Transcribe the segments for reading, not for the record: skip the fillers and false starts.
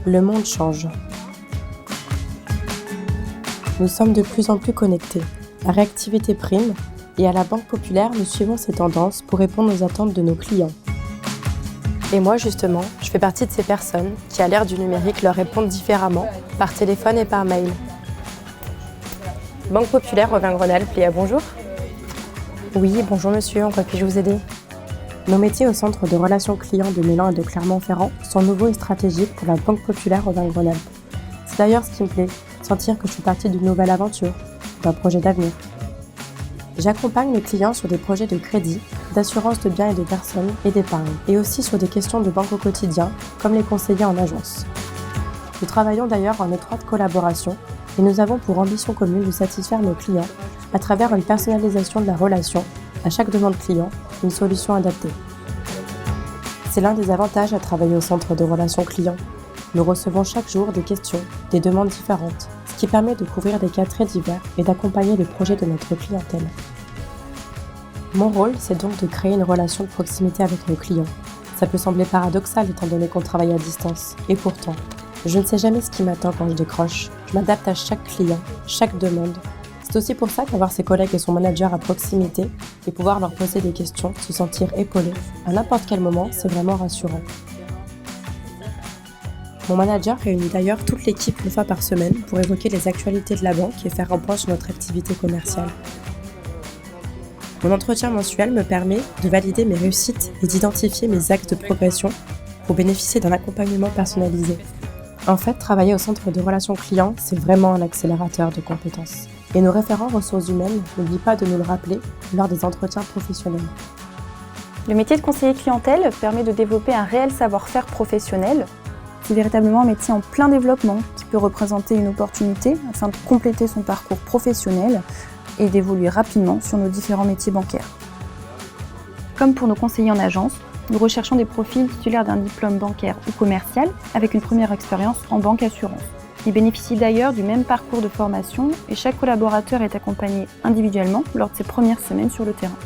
Le monde change. Nous sommes de plus en plus connectés. La réactivité prime et à la Banque Populaire, nous suivons ces tendances pour répondre aux attentes de nos clients. Et moi, justement, je fais partie de ces personnes qui, à l'ère du numérique, leur répondent différemment, par téléphone et par mail. Banque Populaire, Auvergne-Rhône-Alpes, Léa, bonjour. Oui, bonjour monsieur, en quoi puis-je vous aider? Nos métiers au centre de relations clients de Mélan et de Clermont-Ferrand sont nouveaux et stratégiques pour la Banque Populaire Auvergne-Rhône-Alpes. C'est d'ailleurs ce qui me plaît, sentir que je suis partie d'une nouvelle aventure, d'un projet d'avenir. J'accompagne les clients sur des projets de crédit, d'assurance de biens et de personnes et d'épargne, et aussi sur des questions de banque au quotidien, comme les conseillers en agence. Nous travaillons d'ailleurs en étroite collaboration et nous avons pour ambition commune de satisfaire nos clients à travers une personnalisation de la relation, à chaque demande client, une solution adaptée. C'est l'un des avantages à travailler au centre de relations clients. Nous recevons chaque jour des questions, des demandes différentes, ce qui permet de couvrir des cas très divers et d'accompagner les projets de notre clientèle. Mon rôle, c'est donc de créer une relation de proximité avec nos clients. Ça peut sembler paradoxal étant donné qu'on travaille à distance, et pourtant, je ne sais jamais ce qui m'attend quand je décroche. Je m'adapte à chaque client, chaque demande. C'est aussi pour ça qu'avoir ses collègues et son manager à proximité et pouvoir leur poser des questions, se sentir épaulé, à n'importe quel moment, c'est vraiment rassurant. Mon manager réunit d'ailleurs toute l'équipe une fois par semaine pour évoquer les actualités de la banque et faire un point sur notre activité commerciale. Mon entretien mensuel me permet de valider mes réussites et d'identifier mes axes de progression pour bénéficier d'un accompagnement personnalisé. En fait, travailler au centre de relations clients, c'est vraiment un accélérateur de compétences. Et nos référents ressources humaines n'oublient pas de nous le rappeler lors des entretiens professionnels. Le métier de conseiller clientèle permet de développer un réel savoir-faire professionnel. C'est véritablement un métier en plein développement qui peut représenter une opportunité afin de compléter son parcours professionnel et d'évoluer rapidement sur nos différents métiers bancaires. Comme pour nos conseillers en agence, nous recherchons des profils titulaires d'un diplôme bancaire ou commercial avec une première expérience en banque assurance. Ils bénéficient d'ailleurs du même parcours de formation et chaque collaborateur est accompagné individuellement lors de ses premières semaines sur le terrain.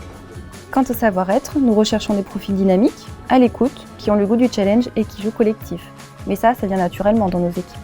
Quant au savoir-être, nous recherchons des profils dynamiques, à l'écoute, qui ont le goût du challenge et qui jouent collectif. Mais ça vient naturellement dans nos équipes.